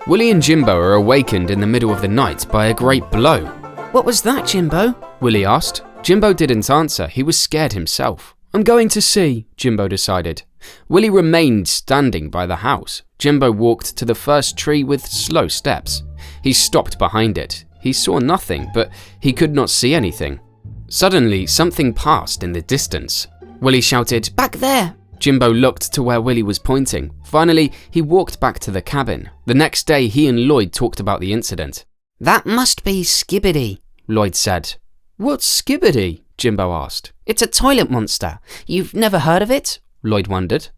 Willie and Jimbo are awakened in the middle of the night by a great blow. "What was that, Jimbo?" Willie asked. Jimbo didn't answer, he was scared himself. "I'm going to see," Jimbo decided. Willie remained standing by the house. Jimbo walked to the first tree with slow steps. He stopped behind it. He saw nothing, but he could not see anything. Suddenly, something passed in the distance. Willie shouted, "Back there!" Jimbo looked to where Willie was pointing. Finally, he walked back to the cabin. The next day, he and Lloyd talked about the incident. "That must be Skibidi," Lloyd said. "What's skibidi?" Jimbo asked. "It's a toilet monster. You've never heard of it?" Lloyd wondered.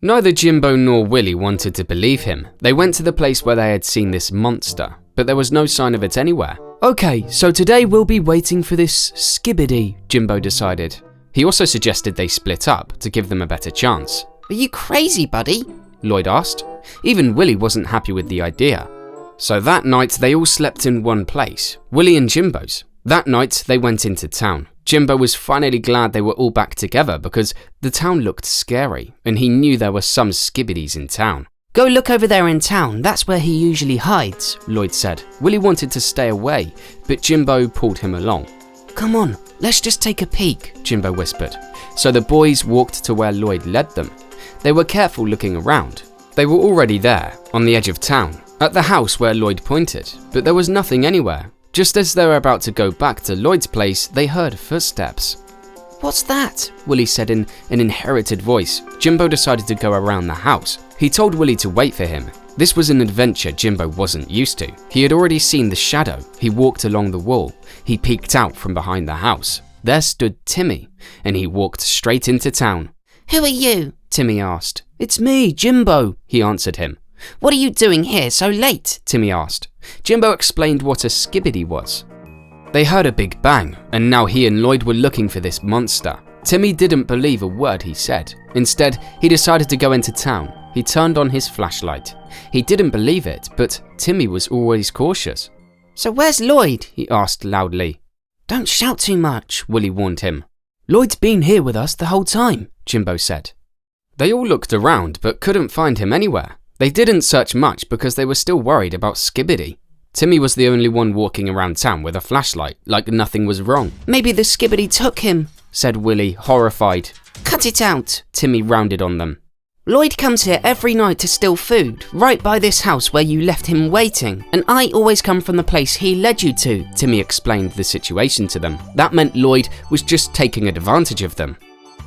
Neither Jimbo nor Willie wanted to believe him. They went to the place where they had seen this monster, but there was no sign of it anywhere. "Okay, so today we'll be waiting for this skibidi," Jimbo decided. He also suggested they split up to give them a better chance. "Are you crazy, buddy?" Lloyd asked. Even Willie wasn't happy with the idea. So that night they all slept in one place, Willie and Jimbo's. That night they went into town. Jimbo was finally glad they were all back together because the town looked scary and he knew there were some skibidis in town. "Go look over there in town, that's where he usually hides," Lloyd said. Willie wanted to stay away, but Jimbo pulled him along. "Come on, let's just take a peek," Jimbo whispered. So the boys walked to where Lloyd led them. They were careful looking around. They were already there, on the edge of town, at the house where Lloyd pointed, but there was nothing anywhere. Just as they were about to go back to Lloyd's place, they heard footsteps. "What's that?" Willie said in an inherited voice. Jimbo decided to go around the house. He told Willie to wait for him. This was an adventure Jimbo wasn't used to. He had already seen the shadow. He walked along the wall. He peeked out from behind the house. There stood Timmy, and he walked straight into town. "Who are you?" Timmy asked. "It's me, Jimbo," he answered him. "What are you doing here so late?" Timmy asked. Jimbo explained what a skibidi was. They heard a big bang, and now he and Lloyd were looking for this monster. Timmy didn't believe a word he said. Instead, he decided to go into town. He turned on his flashlight. He didn't believe it, but Timmy was always cautious. "So where's Lloyd?" he asked loudly. "Don't shout too much," Willie warned him. "Lloyd's been here with us the whole time," Jimbo said. They all looked around but couldn't find him anywhere. They didn't search much because they were still worried about skibidi. Timmy was the only one walking around town with a flashlight, like nothing was wrong. "Maybe the skibidi took him," said Willie, horrified. "Cut it out," Timmy rounded on them. "Lloyd comes here every night to steal food, right by this house where you left him waiting, and I always come from the place he led you to," Timmy explained the situation to them. That meant Lloyd was just taking advantage of them.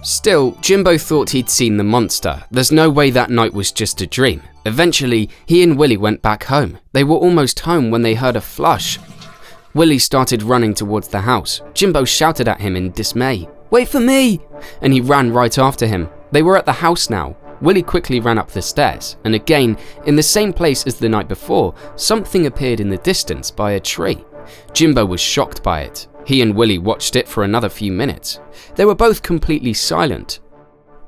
Still, Jimbo thought he'd seen the monster. There's no way that night was just a dream. Eventually, he and Willie went back home. They were almost home when they heard a flush. Willie started running towards the house. Jimbo shouted at him in dismay, "Wait for me!" and he ran right after him. They were at the house now. Willie quickly ran up the stairs, and again, in the same place as the night before, something appeared in the distance by a tree. Jimbo was shocked by it. He and Willie watched it for another few minutes. They were both completely silent.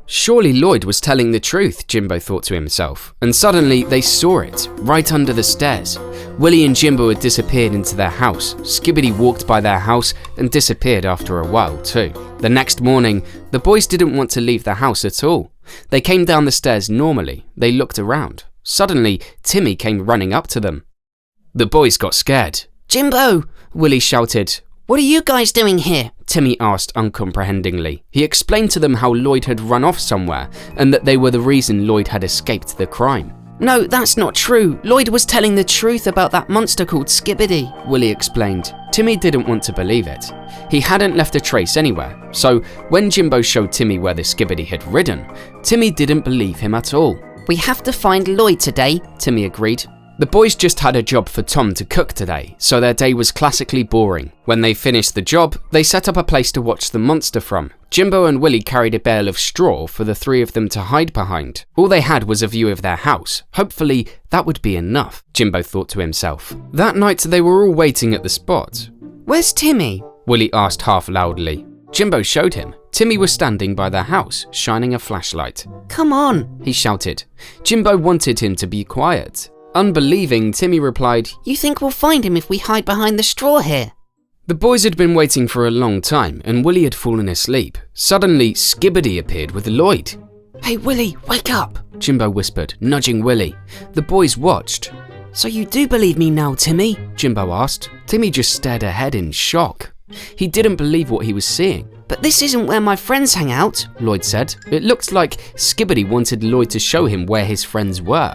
Surely Lloyd was telling the truth, Jimbo thought to himself, and suddenly they saw it, right under the stairs. Willie and Jimbo had disappeared into their house. Skibidi walked by their house and disappeared after a while too. The next morning, the boys didn't want to leave the house at all. They came down the stairs normally. They looked around. Suddenly, Timmy came running up to them. The boys got scared. "Jimbo!" Willie shouted. "What are you guys doing here?" Timmy asked uncomprehendingly. He explained to them how Lloyd had run off somewhere and that they were the reason Lloyd had escaped the crime. "No, that's not true. Lloyd was telling the truth about that monster called Skibidi," Willie explained. Timmy didn't want to believe it. He hadn't left a trace anywhere, so when Jimbo showed Timmy where the Skibidi had ridden, Timmy didn't believe him at all. "We have to find Lloyd today," Timmy agreed. The boys just had a job for Tom to cook today, so their day was classically boring. When they finished the job, they set up a place to watch the monster from. Jimbo and Willie carried a bale of straw for the three of them to hide behind. All they had was a view of their house. Hopefully, that would be enough, Jimbo thought to himself. That night, they were all waiting at the spot. "Where's Timmy?" Willie asked half loudly. Jimbo showed him. Timmy was standing by their house, shining a flashlight. "Come on," he shouted. Jimbo wanted him to be quiet. Unbelieving, Timmy replied, "You think we'll find him if we hide behind the straw here?" The boys had been waiting for a long time and Willie had fallen asleep. Suddenly, Skibidi appeared with Lloyd. "Hey Willie, wake up," Jimbo whispered, nudging Willie. The boys watched. So you do believe me now, Timmy? Jimbo asked. Timmy just stared ahead in shock. He didn't believe what he was seeing. But this isn't where my friends hang out, Lloyd said. It looked like Skibidi wanted Lloyd to show him where his friends were.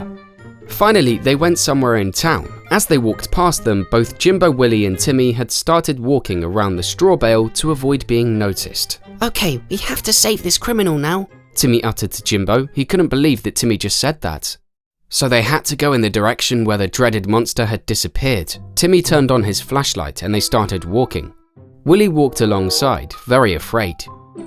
Finally, they went somewhere in town. As they walked past them, both Jimbo, Willie and Timmy had started walking around the straw bale to avoid being noticed. Okay, we have to save this criminal now, Timmy uttered to Jimbo. He couldn't believe that Timmy just said that. So they had to go in the direction where the dreaded monster had disappeared. Timmy turned on his flashlight and they started walking. Willie walked alongside, very afraid.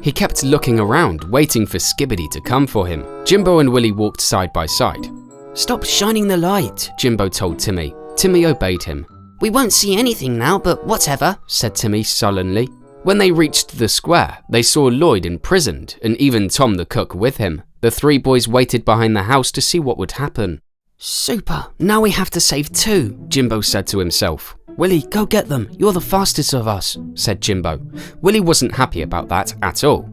He kept looking around, waiting for Skibidi to come for him. Jimbo and Willie walked side by side. Stop shining the light, Jimbo told Timmy. Timmy obeyed him. We won't see anything now, but whatever, said Timmy sullenly. When they reached the square, they saw Lloyd imprisoned and even Tom the cook with him. The three boys waited behind the house to see what would happen. Super, now we have to save two, Jimbo said to himself. Willie, go get them. You're the fastest of us, said Jimbo. Willie wasn't happy about that at all.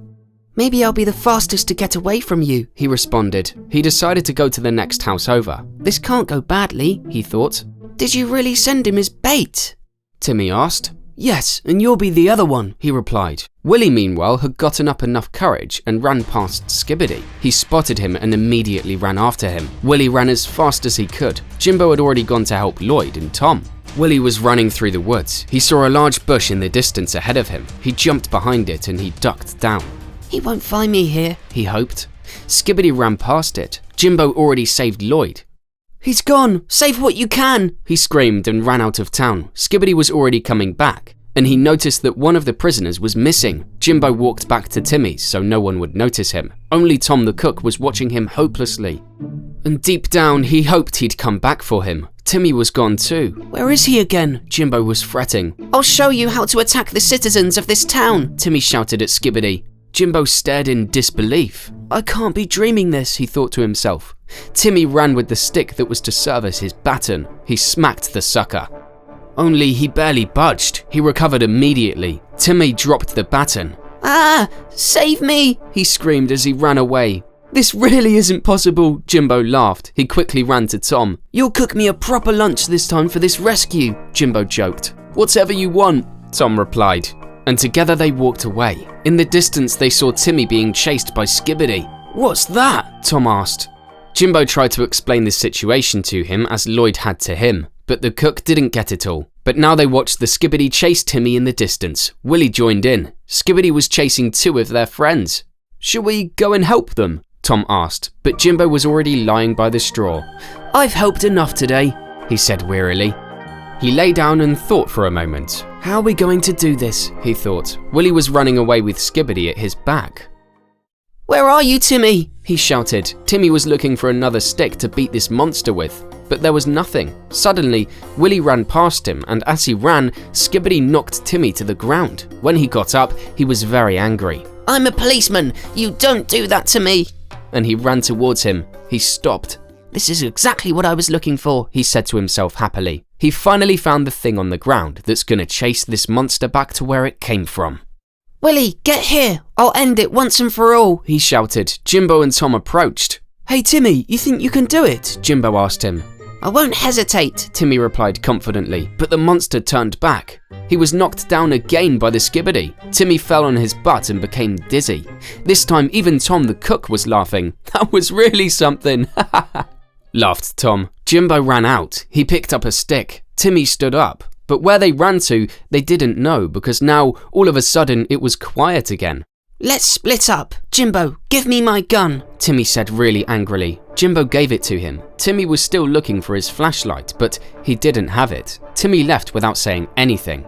Maybe I'll be the fastest to get away from you, he responded. He decided to go to the next house over. This can't go badly, he thought. Did you really send him as bait? Timmy asked. Yes, and you'll be the other one, he replied. Willie, meanwhile, had gotten up enough courage and ran past Skibidi. He spotted him and immediately ran after him. Willie ran as fast as he could. Jimbo had already gone to help Lloyd and Tom. Willie was running through the woods. He saw a large bush in the distance ahead of him. He jumped behind it and he ducked down. He won't find me here, he hoped. Skibidi ran past it. Jimbo already saved Lloyd. He's gone! Save what you can! He screamed and ran out of town. Skibidi was already coming back, and he noticed that one of the prisoners was missing. Jimbo walked back to Timmy's so no one would notice him. Only Tom the cook was watching him hopelessly. And deep down, he hoped he'd come back for him. Timmy was gone too. Where is he again? Jimbo was fretting. I'll show you how to attack the citizens of this town, Timmy shouted at Skibidi. Jimbo stared in disbelief. I can't be dreaming this, he thought to himself. Timmy ran with the stick that was to serve as his baton. He smacked the sucker. Only he barely budged. He recovered immediately. Timmy dropped the baton. Ah! Save me! He screamed as he ran away. This really isn't possible, Jimbo laughed. He quickly ran to Tom. You'll cook me a proper lunch this time for this rescue, Jimbo joked. Whatever you want, Tom replied. And together they walked away. In the distance, they saw Timmy being chased by Skibidi. What's that? Tom asked. Jimbo tried to explain the situation to him as Lloyd had to him, but the cook didn't get it all. But now they watched the Skibidi chase Timmy in the distance. Willie joined in. Skibidi was chasing two of their friends. Shall we go and help them? Tom asked, but Jimbo was already lying by the straw. I've helped enough today, he said wearily. He lay down and thought for a moment. How are we going to do this? He thought. Willie was running away with Skibidi at his back. Where are you, Timmy? He shouted. Timmy was looking for another stick to beat this monster with, but there was nothing. Suddenly, Willie ran past him, and as he ran, Skibidi knocked Timmy to the ground. When he got up, he was very angry. I'm a policeman. You don't do that to me. And he ran towards him. He stopped. This is exactly what I was looking for, he said to himself happily. He finally found the thing on the ground that's gonna chase this monster back to where it came from. Willie, get here! I'll end it once and for all, he shouted. Jimbo and Tom approached. Hey Timmy, you think you can do it? Jimbo asked him. I won't hesitate, Timmy replied confidently, but the monster turned back. He was knocked down again by the Skibidi. Timmy fell on his butt and became dizzy. This time even Tom the cook was laughing. That was really something, laughed Tom. Jimbo ran out. He picked up a stick. Timmy stood up. But where they ran to, they didn't know because now, all of a sudden, it was quiet again. Let's split up. Jimbo, give me my gun, Timmy said really angrily. Jimbo gave it to him. Timmy was still looking for his flashlight, but he didn't have it. Timmy left without saying anything.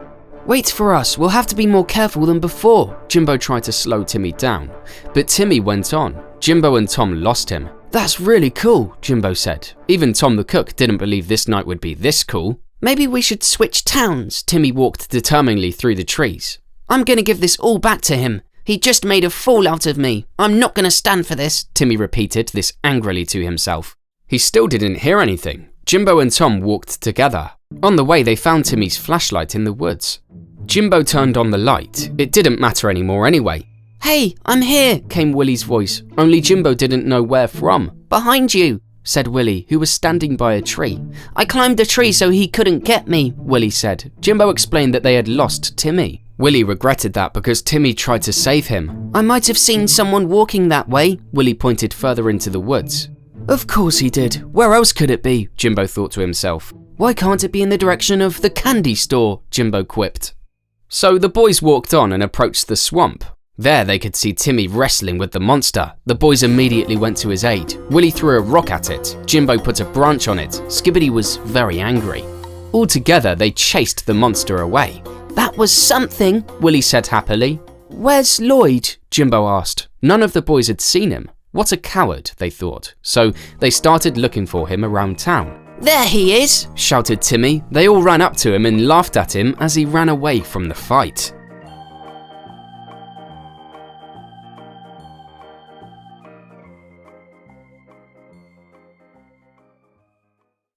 Wait for us, we'll have to be more careful than before. Jimbo tried to slow Timmy down, but Timmy went on. Jimbo and Tom lost him. That's really cool, Jimbo said. Even Tom the cook didn't believe this night would be this cool. Maybe we should switch towns. Timmy walked determinedly through the trees. I'm gonna give this all back to him. He just made a fool out of me. I'm not gonna stand for this, Timmy repeated this angrily to himself. He still didn't hear anything. Jimbo and Tom walked together. On the way, they found Timmy's flashlight in the woods. Jimbo turned on the light. It didn't matter anymore anyway. Hey, I'm here, came Willie's voice, only Jimbo didn't know where from. Behind you. said Willie, who was standing by a tree. I climbed the tree so he couldn't get me, Willie said. Jimbo explained that they had lost Timmy. Willie regretted that because Timmy tried to save him. I might have seen someone walking that way. Willie pointed further into the woods. Of course he did. Where else could it be? Jimbo thought to himself. Why can't it be in the direction of the candy store? Jimbo quipped. So the boys walked on and approached the swamp. There they could see Timmy wrestling with the monster. The boys immediately went to his aid. Willie threw a rock at it. Jimbo put a branch on it. Skibidi was very angry. All together they chased the monster away. That was something, Willie said happily. Where's Lloyd? Jimbo asked. None of the boys had seen him. What a coward, they thought. So they started looking for him around town. There he is, shouted Timmy. They all ran up to him and laughed at him as he ran away from the fight.